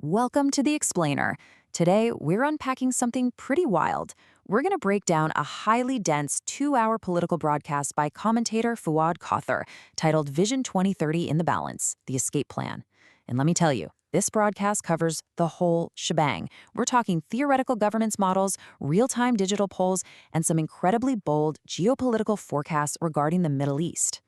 Welcome to The Explainer. Today, we're unpacking something pretty wild. We're going to break down a highly dense 2-hour political broadcast by commentator Fuad Kother titled Vision 2030 in the Balance, The Escape Plan. And let me tell you, this broadcast covers the whole shebang. We're talking theoretical governance models, real-time digital polls, and some incredibly bold geopolitical forecasts regarding the Middle East.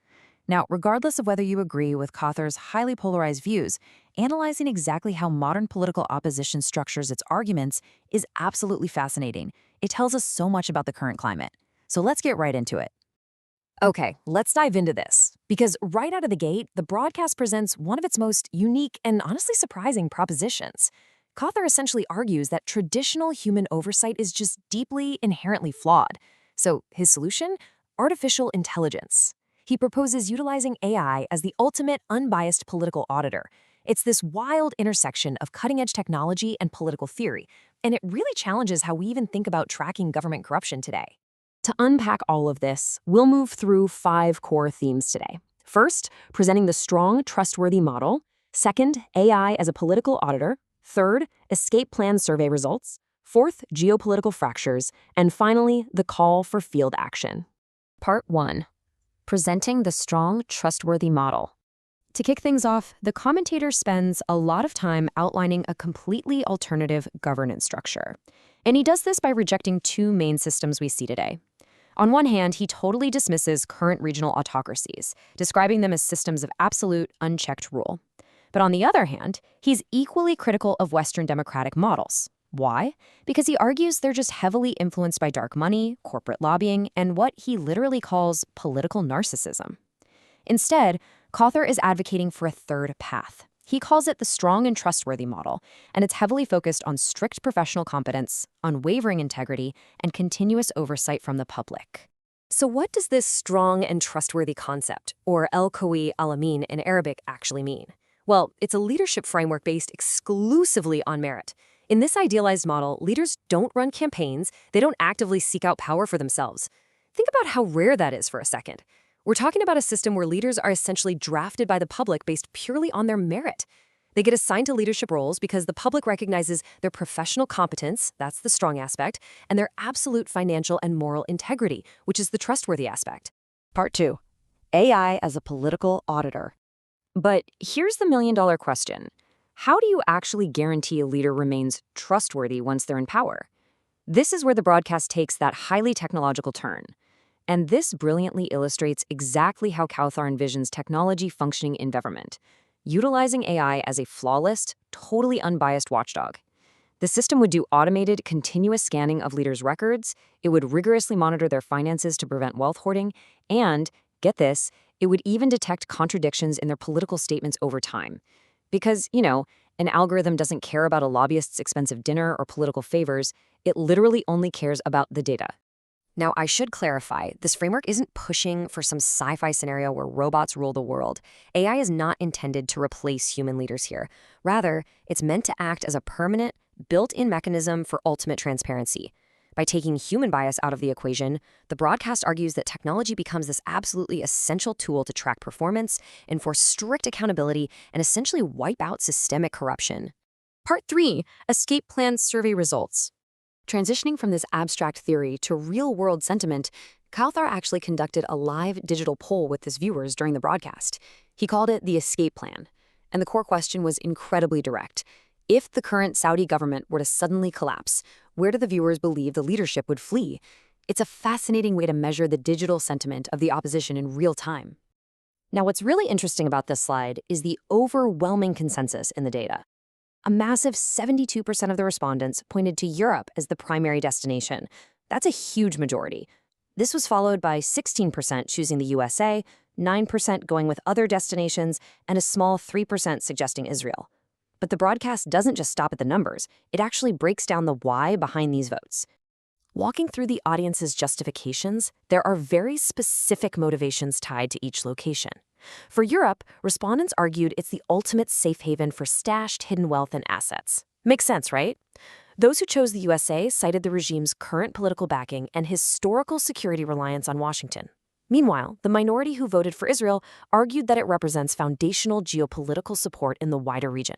Now, regardless of whether you agree with Kother's highly polarized views, analyzing exactly how modern political opposition structures its arguments is absolutely fascinating. It tells us so much about the current climate. So let's get right into it. Okay, let's dive into this. Because right out of the gate, the broadcast presents one of its most unique and honestly surprising propositions. Kother essentially argues that traditional human oversight is just deeply, inherently flawed. So his solution? Artificial intelligence. He proposes utilizing AI as the ultimate unbiased political auditor. It's this wild intersection of cutting-edge technology and political theory, and it really challenges how we even think about tracking government corruption today. To unpack all of this, we'll move through 5 core themes today. First, presenting the strong, trustworthy model. Second, AI as a political auditor. Third, escape plan survey results. Fourth, geopolitical fractures. And finally, the call for field action. Part 1. Presenting the strong, trustworthy model. To kick things off, the commentator spends a lot of time outlining a completely alternative governance structure. And he does this by rejecting 2 main systems we see today. On one hand, he totally dismisses current regional autocracies, describing them as systems of absolute, unchecked rule. But on the other hand, he's equally critical of Western democratic models. Why? Because he argues they're just heavily influenced by dark money, corporate lobbying, and what he literally calls political narcissism. Instead, Kother is advocating for a third path. He calls it the strong and trustworthy model, and it's heavily focused on strict professional competence, unwavering integrity, and continuous oversight from the public. So what does this strong and trustworthy concept, or al-Qawi al-Amin in Arabic, actually mean? Well, it's a leadership framework based exclusively on merit. In this idealized model, leaders don't run campaigns, they don't actively seek out power for themselves. Think about how rare that is for a second. We're talking about a system where leaders are essentially drafted by the public based purely on their merit. They get assigned to leadership roles because the public recognizes their professional competence, that's the strong aspect, and their absolute financial and moral integrity, which is the trustworthy aspect. Part 2. AI as a political auditor. But here's the million-dollar question. How do you actually guarantee a leader remains trustworthy once they're in power? This is where the broadcast takes that highly technological turn. And this brilliantly illustrates exactly how Kother envisions technology functioning in government, utilizing AI as a flawless, totally unbiased watchdog. The system would do automated, continuous scanning of leaders' records, it would rigorously monitor their finances to prevent wealth hoarding, and, get this, it would even detect contradictions in their political statements over time. Because, an algorithm doesn't care about a lobbyist's expensive dinner or political favors, it literally only cares about the data. Now, I should clarify, this framework isn't pushing for some sci-fi scenario where robots rule the world. AI is not intended to replace human leaders here. Rather, it's meant to act as a permanent, built-in mechanism for ultimate transparency. By taking human bias out of the equation, the broadcast argues that technology becomes this absolutely essential tool to track performance, enforce strict accountability, and essentially wipe out systemic corruption. Part 3. Escape plan survey results. Transitioning from this abstract theory to real-world sentiment, Kother actually conducted a live digital poll with his viewers during the broadcast. He called it the escape plan. And the core question was incredibly direct. If the current Saudi government were to suddenly collapse, where do the viewers believe the leadership would flee? It's a fascinating way to measure the digital sentiment of the opposition in real time. Now, what's really interesting about this slide is the overwhelming consensus in the data. A massive 72% of the respondents pointed to Europe as the primary destination. That's a huge majority. This was followed by 16% choosing the USA, 9% going with other destinations, and a small 3% suggesting Israel. But the broadcast doesn't just stop at the numbers. It actually breaks down the why behind these votes. Walking through the audience's justifications, there are very specific motivations tied to each location. For Europe, respondents argued it's the ultimate safe haven for stashed hidden wealth and assets. Makes sense, right? Those who chose the USA cited the regime's current political backing and historical security reliance on Washington. Meanwhile, the minority who voted for Israel argued that it represents foundational geopolitical support in the wider region.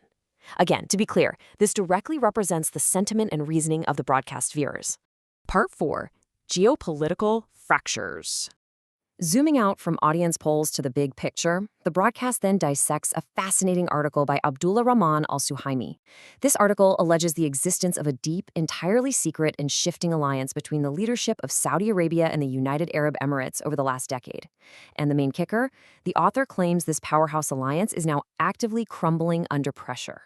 Again, to be clear, this directly represents the sentiment and reasoning of the broadcast viewers. Part 4. Geopolitical Fractures. Zooming out from audience polls to the big picture, the broadcast then dissects a fascinating article by Abdullah Rahman al-Suhaimi. This article alleges the existence of a deep, entirely secret and shifting alliance between the leadership of Saudi Arabia and the United Arab Emirates over the last decade. And the main kicker, the author claims this powerhouse alliance is now actively crumbling under pressure.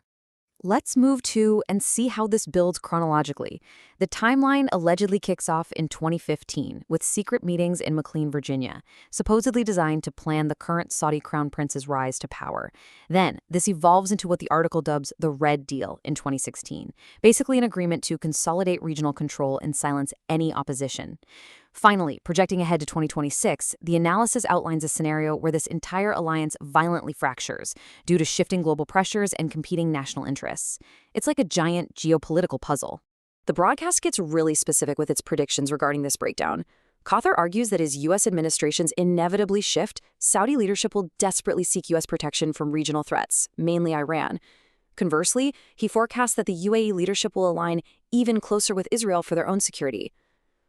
Let's move to and see how this builds chronologically. The timeline allegedly kicks off in 2015 with secret meetings in McLean, Virginia, supposedly designed to plan the current Saudi crown prince's rise to power. Then, this evolves into what the article dubs the Red Deal in 2016, basically an agreement to consolidate regional control and silence any opposition. Finally, projecting ahead to 2026, the analysis outlines a scenario where this entire alliance violently fractures due to shifting global pressures and competing national interests. It's like a giant geopolitical puzzle. The broadcast gets really specific with its predictions regarding this breakdown. Cawthor argues that as U.S. administrations inevitably shift, Saudi leadership will desperately seek U.S. protection from regional threats, mainly Iran. Conversely, he forecasts that the UAE leadership will align even closer with Israel for their own security.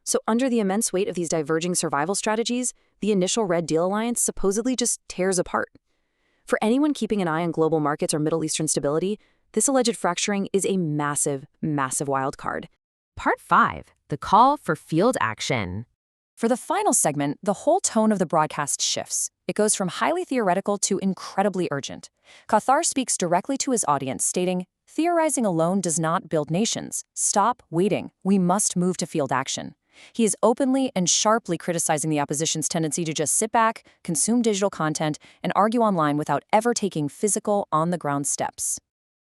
So under the immense weight of these diverging survival strategies, the initial Red Deal alliance supposedly just tears apart. For anyone keeping an eye on global markets or Middle Eastern stability, this alleged fracturing is a massive, massive wild card. Part 5. The Call for Field Action. For the final segment, the whole tone of the broadcast shifts. It goes from highly theoretical to incredibly urgent. Cawthor speaks directly to his audience, stating, "Theorizing alone does not build nations. Stop waiting. We must move to field action." He is openly and sharply criticizing the opposition's tendency to just sit back, consume digital content, and argue online without ever taking physical, on-the-ground steps.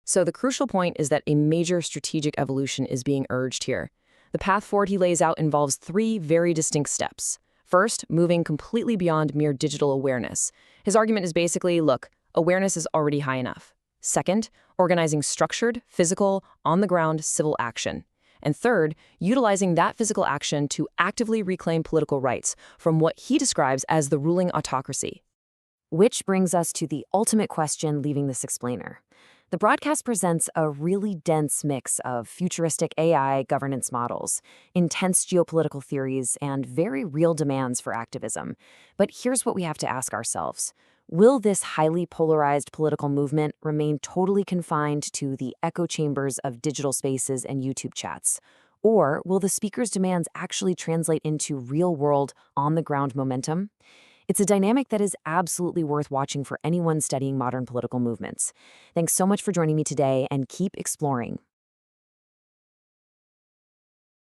So the crucial point is that a major strategic evolution is being urged here. The path forward he lays out involves 3 very distinct steps. First, moving completely beyond mere digital awareness. His argument is basically, look, awareness is already high enough. Second, organizing structured, physical, on-the-ground civil action. And third, utilizing that physical action to actively reclaim political rights from what he describes as the ruling autocracy. Which brings us to the ultimate question leaving this explainer. The broadcast presents a really dense mix of futuristic AI governance models, intense geopolitical theories, and very real demands for activism. But here's what we have to ask ourselves. Will this highly polarized political movement remain totally confined to the echo chambers of digital spaces and YouTube chats? Or will the speaker's demands actually translate into real-world, on-the-ground momentum? It's a dynamic that is absolutely worth watching for anyone studying modern political movements. Thanks so much for joining me today, and keep exploring.